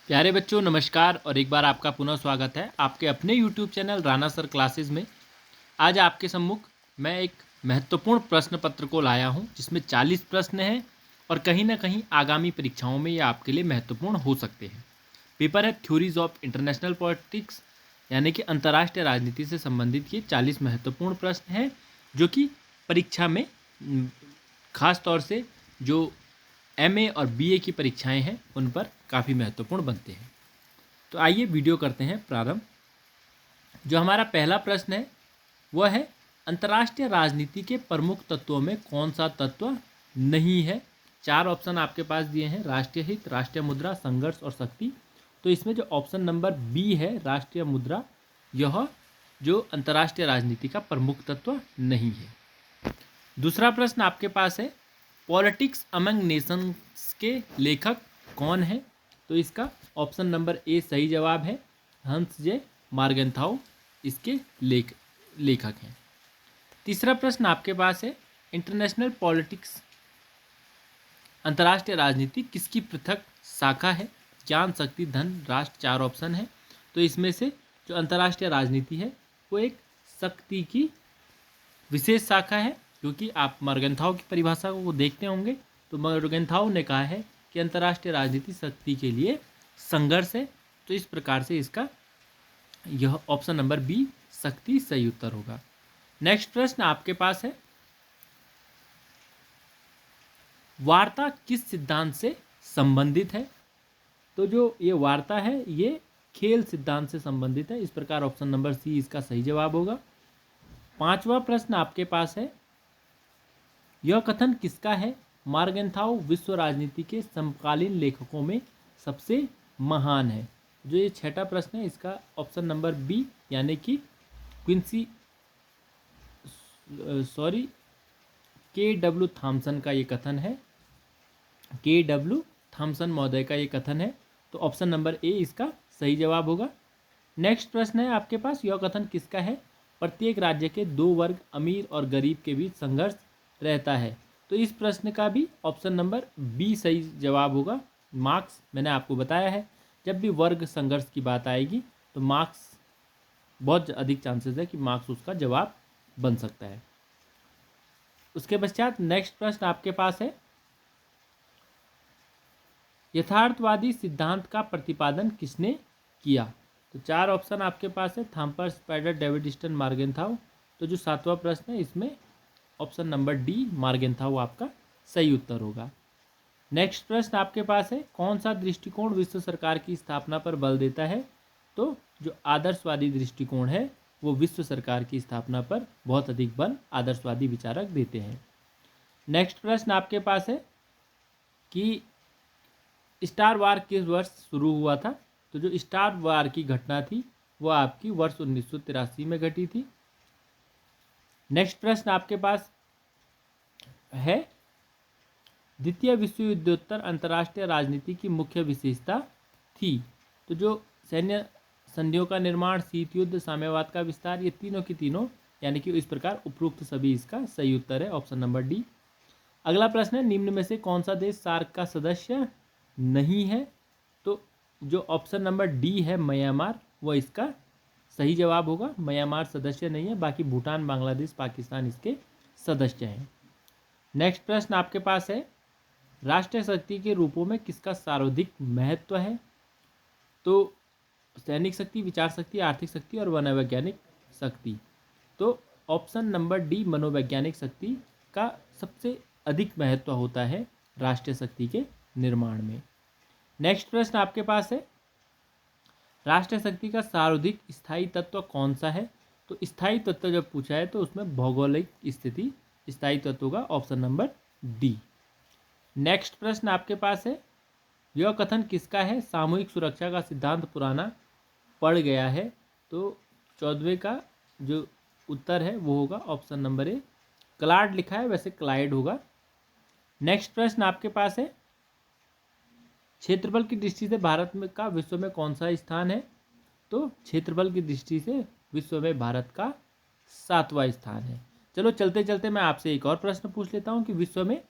प्यारे बच्चों नमस्कार और एक बार आपका पुनः स्वागत है आपके अपने YouTube channel Rana sir classes में। आज आपके सम्मुख मैं एक महत्वपूर्ण प्रश्न पत्र को लाया हूं जिसमें 40 प्रश्न हैं और कहीं ना कहीं आगामी परीक्षाओं में ये आपके लिए महत्वपूर्ण हो सकते हैं। पेपर है थ्योरीज ऑफ इंटरनेशनल पॉलिटिक्स यानी कि अंतर्राष्ट्रीय राजनीति से संबंधित ये 40 महत्वपूर्ण प्रश्न हैं जो कि परीक्षा में खास तौर से जो एमए और बीए की परीक्षाएं हैं उन पर काफ़ी महत्वपूर्ण बनते हैं। तो आइए वीडियो करते हैं प्रारंभ। जो हमारा पहला प्रश्न है वह है अंतर्राष्ट्रीय राजनीति के प्रमुख तत्वों में कौन सा तत्व नहीं है। 4 ऑप्शन आपके पास दिए हैं, राष्ट्रीय हित, राष्ट्रीय मुद्रा, संघर्ष और शक्ति। तो इसमें जो ऑप्शन नंबर बी है राष्ट्रीय मुद्रा, यह जो अंतर्राष्ट्रीय राजनीति का प्रमुख तत्व नहीं है। दूसरा प्रश्न आपके पास है पॉलिटिक्स अमंग नेशंस के लेखक कौन है। तो इसका ऑप्शन नंबर ए सही जवाब है, हंस जे मार्गेंथाउ इसके लेखक हैं। तीसरा प्रश्न आपके पास है इंटरनेशनल पॉलिटिक्स अंतर्राष्ट्रीय राजनीति किसकी पृथक शाखा है। ज्ञान, शक्ति, धन, राष्ट्र 4 ऑप्शन है। तो इसमें से जो अंतर्राष्ट्रीय राजनीति है वो एक शक्ति की विशेष शाखा है, क्योंकि आप मार्गेंथाउ की परिभाषा को देखते होंगे तो मार्गेंथाउ ने कहा है कि अंतर्राष्ट्रीय राजनीति शक्ति के लिए संघर्ष है। तो इस प्रकार से इसका यह ऑप्शन नंबर बी शक्ति सही उत्तर होगा। नेक्स्ट प्रश्न आपके पास है वार्ता किस सिद्धांत से संबंधित है। तो जो ये वार्ता है ये खेल सिद्धांत से संबंधित है। इस प्रकार ऑप्शन नंबर सी इसका सही जवाब होगा। 5वां प्रश्न आपके पास है यह कथन किसका है, मार्गेंथाउ विश्व राजनीति के समकालीन लेखकों में सबसे महान है। जो ये 6ठा प्रश्न है इसका ऑप्शन नंबर बी यानी कि के.डब्ल्यू. थॉमसन का ये कथन है, के.डब्ल्यू. थॉमसन महोदय का ये कथन है। तो ऑप्शन नंबर ए इसका सही जवाब होगा। नेक्स्ट प्रश्न है आपके पास यह कथन किसका है, प्रत्येक राज्य के 2 वर्ग अमीर और गरीब के बीच संघर्ष रहता है। तो इस प्रश्न का भी ऑप्शन नंबर बी सही जवाब होगा। मार्क्स मैंने आपको बताया है जब भी वर्ग संघर्ष की बात आएगी तो मार्क्स बहुत अधिक चांसेस है कि मार्क्स उसका जवाब बन सकता है। उसके पश्चात नेक्स्ट प्रश्न आपके पास है यथार्थवादी सिद्धांत का प्रतिपादन किसने किया। तो 4 ऑप्शन आपके पास है, Thomas Spider, David Easton, Morgenthau. तो जो 7वां प्रश्न है इसमें ऑप्शन नंबर डी मार्गेंथाउ आपका सही उत्तर होगा। नेक्स्ट प्रश्न आपके पास है कौन सा दृष्टिकोण विश्व सरकार की स्थापना पर बल देता है। तो जो आदर्शवादी दृष्टिकोण है वो विश्व सरकार की स्थापना पर बहुत अधिक बल आदर्शवादी विचारक देते हैं। नेक्स्ट प्रश्न आपके पास है कि स्टार वार किस वर्ष शुरू हुआ था। तो जो स्टार वार की घटना थी वो आपकी वर्ष 1983 में घटी थी। नेक्स्ट प्रश्न आपके पास है द्वितीय विश्व युद्धोत्तर अंतर्राष्ट्रीय राजनीति की मुख्य विशेषता थी। तो जो सैन्य संधियों का निर्माण, शीत युद्ध, साम्यवाद का विस्तार, ये तीनों की तीनों यानी कि इस प्रकार उपरोक्त सभी इसका सही उत्तर है, ऑप्शन नंबर डी। अगला प्रश्न है निम्न में से कौन सा देश सार्क का सदस्य नहीं है। तो जो ऑप्शन नंबर डी है म्यांमार वो इसका सही जवाब होगा। म्यांमार सदस्य नहीं है, बाकी भूटान, बांग्लादेश, पाकिस्तान इसके सदस्य हैं। नेक्स्ट प्रश्न आपके पास है राष्ट्रीय शक्ति के रूपों में किसका सर्वाधिक महत्व है। तो सैनिक शक्ति, विचार शक्ति, आर्थिक शक्ति और मनोवैज्ञानिक शक्ति। तो ऑप्शन नंबर डी मनोवैज्ञानिक शक्ति का सबसे अधिक महत्व होता है राष्ट्रीय शक्ति के निर्माण में। नेक्स्ट प्रश्न आपके पास है राष्ट्रीय शक्ति का सर्वाधिक स्थायी तत्व कौन सा है। तो स्थायी तत्व जब पूछा है तो उसमें भौगोलिक स्थिति स्थायी तत्व का ऑप्शन नंबर डी। नेक्स्ट प्रश्न आपके पास है यह कथन किसका है, सामूहिक सुरक्षा का सिद्धांत पुराना पड़ गया है। तो 14वें का जो उत्तर है वो होगा ऑप्शन नंबर ए, क्लाड लिखा है वैसे क्लाइड होगा। नेक्स्ट प्रश्न आपके पास है क्षेत्रफल की दृष्टि से भारत में का विश्व में कौन सा स्थान है। तो क्षेत्रफल की दृष्टि से विश्व में भारत का 7वां स्थान है। चलो चलते चलते मैं आपसे एक और प्रश्न पूछ लेता हूँ कि विश्व में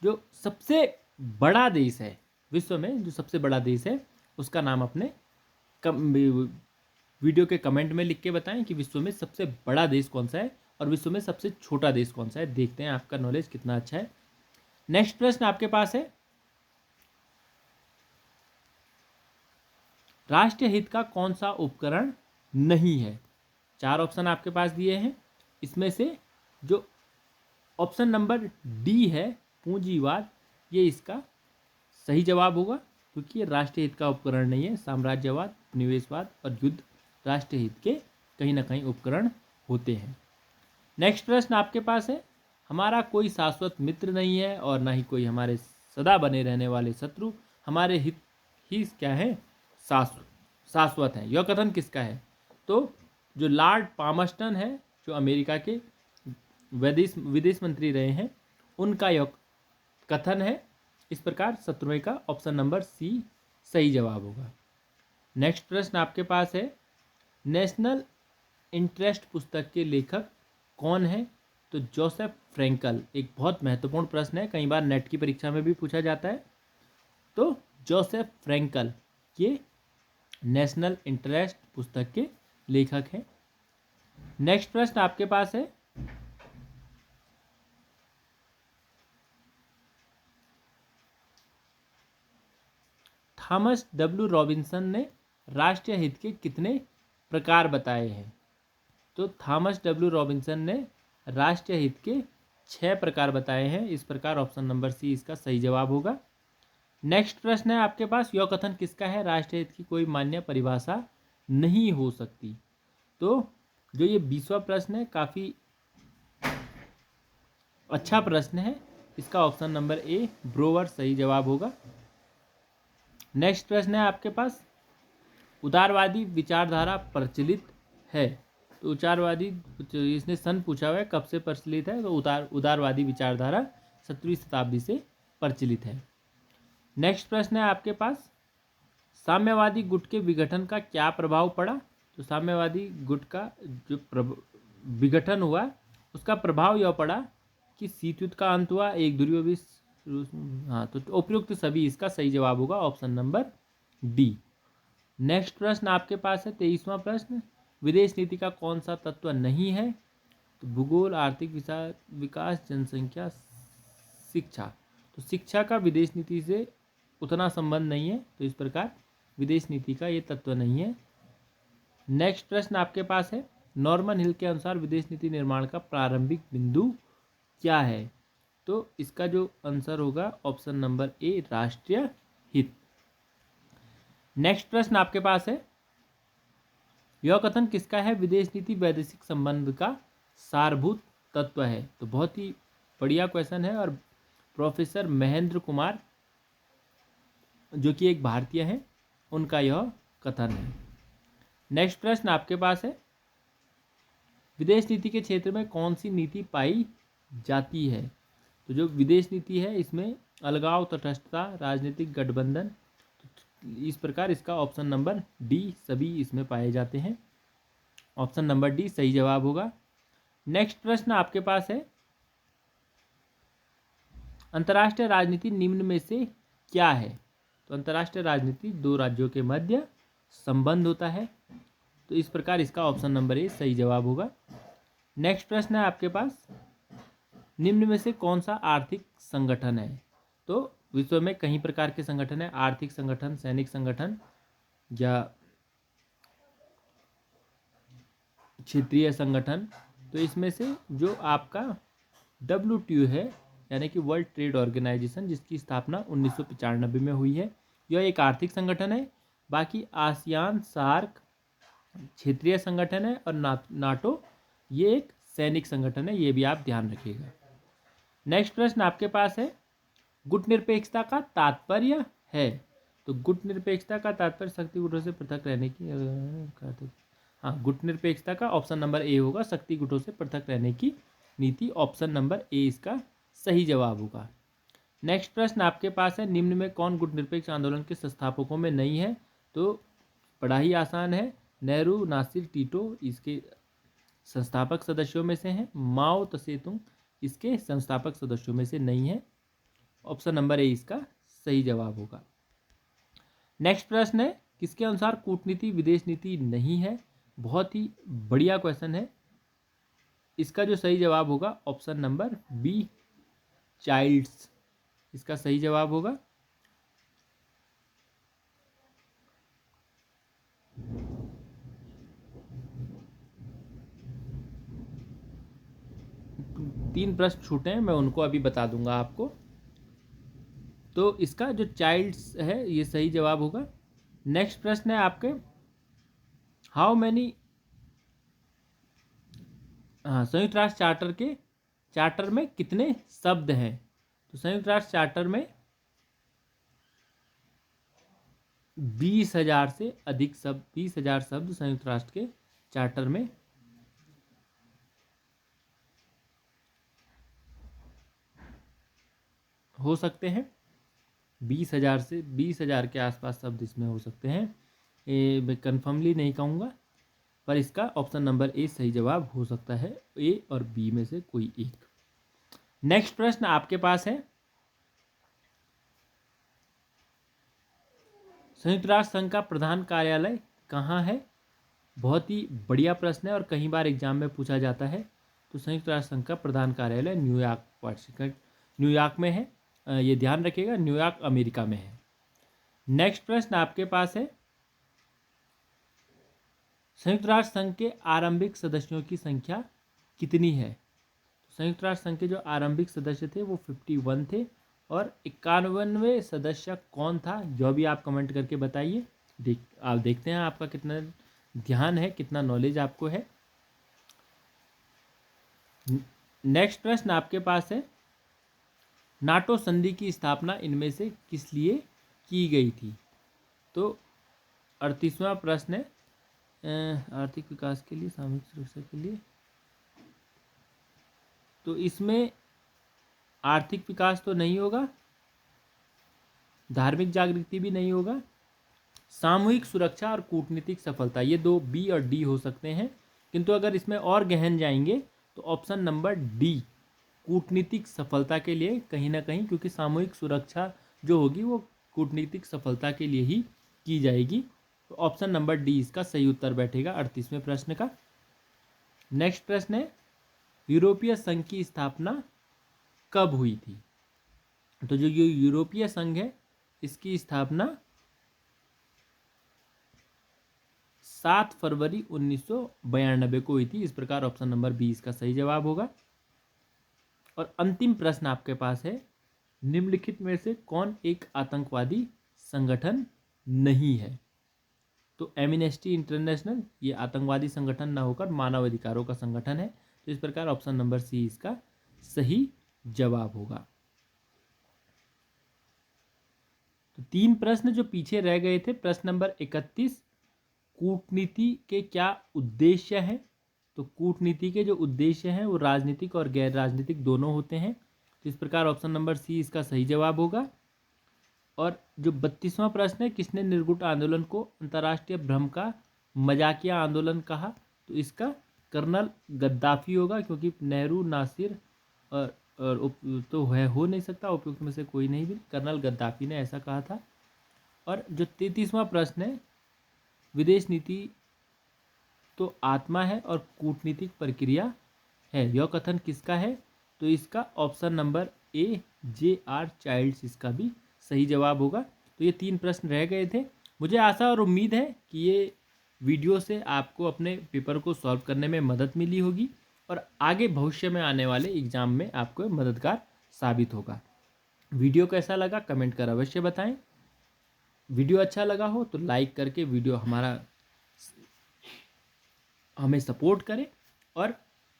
जो सबसे बड़ा देश है, विश्व में जो सबसे बड़ा देश है उसका नाम अपने वीडियो के कमेंट में लिख के बताएं कि विश्व में सबसे बड़ा देश कौन सा है और विश्व में सबसे छोटा देश कौन सा है। देखते हैं आपका नॉलेज कितना अच्छा है। नेक्स्ट प्रश्न आपके पास है, राष्ट्रीय हित का कौन सा उपकरण नहीं है। 4 ऑप्शन आपके पास दिए हैं, इसमें से जो ऑप्शन नंबर डी है पूंजीवाद, ये इसका सही जवाब होगा, क्योंकि ये राष्ट्रीय हित का उपकरण नहीं है। साम्राज्यवाद, निवेशवाद और युद्ध राष्ट्रीय हित के कहीं ना कहीं उपकरण होते हैं। नेक्स्ट प्रश्न आपके पास है, हमारा कोई शाश्वत मित्र नहीं है और ना ही कोई हमारे सदा बने रहने वाले शत्रु, हमारे हित ही क्या है, शाश्वत है। यह कथन किसका है? तो जो लॉर्ड पामस्टन है, जो अमेरिका के विदेश मंत्री रहे हैं, उनका यह कथन है। इस प्रकार 17वें का ऑप्शन नंबर सी सही जवाब होगा। नेक्स्ट प्रश्न आपके पास है, नेशनल इंटरेस्ट पुस्तक के लेखक कौन है? तो जोसेफ फ्रैंकल। एक बहुत महत्वपूर्ण प्रश्न है, कई बार नेट की परीक्षा में भी पूछा जाता है। तो जोसेफ फ्रैंकल ये नेशनल इंटरेस्ट पुस्तक के लेखक हैं। नेक्स्ट प्रश्न आपके पास है, थॉमस डब्ल्यू रॉबिन्सन ने राष्ट्रीय हित के कितने प्रकार बताए हैं? तो थॉमस डब्ल्यू रॉबिन्सन ने राष्ट्रीय हित के 6 प्रकार बताए हैं। इस प्रकार ऑप्शन नंबर सी इसका सही जवाब होगा। नेक्स्ट प्रश्न है आपके पास, यह कथन किसका है, राष्ट्रीय हित की कोई मान्य परिभाषा नहीं हो सकती। तो जो ये 20वां प्रश्न है, काफ़ी अच्छा प्रश्न है, इसका ऑप्शन नंबर ए ब्रोवर सही जवाब होगा। नेक्स्ट प्रश्न है आपके पास, उदारवादी विचारधारा प्रचलित है। तो उदारवादी, इसने सन पूछा हुआ है कब से प्रचलित है, तो उदारवादी विचारधारा 17वीं शताब्दी से प्रचलित है। नेक्स्ट प्रश्न है आपके पास, साम्यवादी गुट के विघटन का क्या प्रभाव पड़ा? तो साम्यवादी गुट का जो विघटन हुआ, उसका प्रभाव यह पड़ा कि शीत युद्ध का अंत हुआ, एक ध्रुवीय विश्व। हाँ, तो उपयुक्त सभी इसका सही जवाब होगा, ऑप्शन नंबर डी। नेक्स्ट प्रश्न आपके पास है 23वां प्रश्न, विदेश नीति का कौन सा तत्व नहीं है? तो भूगोल, आर्थिक विकास, जनसंख्या, शिक्षा। तो शिक्षा का विदेश नीति से उतना संबंध नहीं है, तो इस प्रकार विदेश नीति का ये तत्व नहीं है। नेक्स्ट प्रश्न आपके पास है, नॉर्मन हिल के अनुसार विदेश नीति निर्माण का प्रारंभिक बिंदु क्या है? तो इसका जो आंसर होगा ऑप्शन नंबर ए राष्ट्रीय हित। नेक्स्ट प्रश्न आपके पास है, यह कथन किसका है, विदेश नीति वैदेशिक संबंध का सारभूत तत्व है? तो बहुत ही बढ़िया क्वेश्चन है और प्रोफेसर महेंद्र कुमार जो कि एक भारतीय हैं, उनका यह कथन है। नेक्स्ट प्रश्न आपके पास है, विदेश नीति के क्षेत्र में कौन सी नीति पाई जाती है? तो जो विदेश नीति है इसमें अलगाव, तटस्थता, राजनीतिक गठबंधन, इस प्रकार इसका ऑप्शन नंबर डी सभी इसमें पाए जाते हैं। ऑप्शन नंबर डी सही जवाब होगा। नेक्स्ट प्रश्न आपके पास है, अंतर्राष्ट्रीय राजनीति निम्न में से क्या है? तो अंतर्राष्ट्रीय राजनीति दो राज्यों के मध्य संबंध होता है, तो इस प्रकार इसका ऑप्शन नंबर ए सही जवाब होगा। नेक्स्ट प्रश्न है आपके पास, निम्न में से कौन सा आर्थिक संगठन है? तो विश्व में कई प्रकार के संगठन है, आर्थिक संगठन, सैनिक संगठन या क्षेत्रीय संगठन। तो इसमें से जो आपका WTO है, यानी कि वर्ल्ड ट्रेड ऑर्गेनाइजेशन, जिसकी स्थापना 1995 में हुई है, यह एक आर्थिक संगठन है। बाकी आसियान, सार्क क्षेत्रीय संगठन है और नाटो ये एक सैनिक संगठन है, ये भी आप ध्यान रखिएगा। नेक्स्ट प्रश्न आपके पास है, गुट निरपेक्षता का तात्पर्य है? तो गुट निरपेक्षता का तात्पर्य शक्ति गुटों से पृथक रहने की, हाँ, गुट निरपेक्षता का ऑप्शन नंबर ए होगा, शक्ति गुटों से पृथक रहने की नीति। ऑप्शन नंबर ए इसका सही जवाब होगा। नेक्स्ट प्रश्न आपके पास है, निम्न में कौन गुट निरपेक्ष आंदोलन के संस्थापकों में नहीं है? तो बड़ा ही आसान है, नेहरू, नासिर, टीटो इसके संस्थापक सदस्यों में से हैं। माओ त्से-तुंग इसके संस्थापक सदस्यों में से नहीं है। ऑप्शन नंबर ए इसका सही जवाब होगा। नेक्स्ट प्रश्न है, किसके अनुसार कूटनीति विदेश नीति नहीं है? बहुत ही बढ़िया क्वेश्चन है। इसका जो सही जवाब होगा ऑप्शन नंबर बी, चाइल्ड्स, इसका सही जवाब होगा। तीन प्रश्न छूटे हैं, मैं उनको अभी बता दूंगा आपको। तो इसका जो चाइल्ड्स है ये सही जवाब होगा। नेक्स्ट प्रश्न है आपके, हाउ मैनी, हाँ, संयुक्त राष्ट्र चार्टर में कितने शब्द हैं? तो संयुक्त राष्ट्र चार्टर में 20,000 से अधिक शब्द, 20,000 शब्द संयुक्त राष्ट्र के चार्टर में हो सकते हैं। 20,000 से 20,000 के आसपास शब्द इसमें हो सकते हैं। ये मैं कन्फर्मली नहीं कहूँगा, पर इसका ऑप्शन नंबर ए सही जवाब हो सकता है, ए और बी में से कोई एक। नेक्स्ट प्रश्न आपके पास है, संयुक्त राष्ट्र संघ का प्रधान कार्यालय कहाँ है? बहुत ही बढ़िया प्रश्न है और कई बार एग्जाम में पूछा जाता है। तो संयुक्त राष्ट्र संघ का प्रधान कार्यालय न्यूयॉर्क में है, ये ध्यान रखिएगा, न्यूयॉर्क अमेरिका में है। नेक्स्ट प्रश्न आपके पास है, संयुक्त राष्ट्र संघ के आरंभिक सदस्यों की संख्या कितनी है? संयुक्त राष्ट्र संघ के जो आरंभिक सदस्य थे वो 51 थे, और 91वें सदस्य कौन था, जो भी आप कमेंट करके बताइए। आप देखते हैं आपका कितना ध्यान है, कितना नॉलेज आपको है। नेक्स्ट प्रश्न आपके पास है, नाटो संधि की स्थापना इनमें से किस लिए की गई थी? तो 38वां प्रश्न है, आर्थिक विकास के लिए, सामूहिक सुरक्षा के लिए। तो इसमें आर्थिक विकास तो नहीं होगा, धार्मिक जागृति भी नहीं होगा, सामूहिक सुरक्षा और कूटनीतिक सफलता, ये दो बी और डी हो सकते हैं। किंतु अगर इसमें और गहन जाएंगे तो ऑप्शन नंबर डी, कूटनीतिक सफलता के लिए कहीं ना कहीं, क्योंकि सामूहिक सुरक्षा जो होगी वो कूटनीतिक सफलता के लिए ही की जाएगी। तो ऑप्शन नंबर डी इसका सही उत्तर बैठेगा 38वें प्रश्न का। नेक्स्ट प्रश्न है, यूरोपीय संघ की स्थापना कब हुई थी? तो जो ये यूरोपीय संघ है इसकी स्थापना 7 फरवरी 1992 को हुई थी। इस प्रकार ऑप्शन नंबर बी इसका सही जवाब होगा। और अंतिम प्रश्न आपके पास है, निम्नलिखित में से कौन एक आतंकवादी संगठन नहीं है? तो एमनेस्टी इंटरनेशनल ये आतंकवादी संगठन ना होकर मानव अधिकारों का संगठन है। तो इस प्रकार ऑप्शन नंबर सी इसका सही जवाब होगा। तो 3 प्रश्न जो पीछे रह गए थे, प्रश्न नंबर 31, कूटनीति के क्या उद्देश्य हैं? तो कूटनीति के जो उद्देश्य हैं वो राजनीतिक और गैर राजनीतिक दोनों होते हैं। तो इस प्रकार ऑप्शन नंबर सी इसका सही जवाब होगा। और जो 32वां प्रश्न है, किसने निर्गुट आंदोलन को अंतर्राष्ट्रीय भ्रम का मजाकिया आंदोलन कहा? तो इसका कर्नल गद्दाफी होगा, क्योंकि नेहरू, नासिर और तो है हो नहीं सकता, उपयुक्त में से कोई नहीं भी, कर्नल गद्दाफी ने ऐसा कहा था। और जो 33वां प्रश्न है, विदेश नीति तो आत्मा है और कूटनीतिक प्रक्रिया है, यह कथन किसका है? तो इसका option number A, J R. Childs इसका भी सही जवाब होगा। तो ये 3 प्रश्न रह गए थे। मुझे आशा और उम्मीद है कि ये वीडियो से आपको अपने पेपर को सॉल्व करने में मदद मिली होगी और आगे भविष्य में आने वाले एग्जाम में आपको मददगार साबित होगा। वीडियो कैसा लगा कमेंट कर अवश्य बताएं। वीडियो अच्छा लगा हो तो लाइक करके वीडियो हमें सपोर्ट करें, और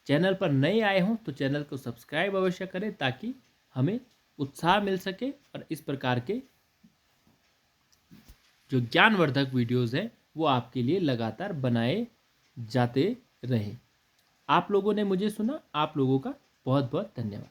चैनल पर नए आए हों तो चैनल को सब्सक्राइब अवश्य करें, ताकि हमें उत्साह मिल सके और इस प्रकार के जो ज्ञानवर्धक वीडियोस हैं वो आपके लिए लगातार बनाए जाते रहे। आप लोगों ने मुझे सुना, आप लोगों का बहुत बहुत धन्यवाद।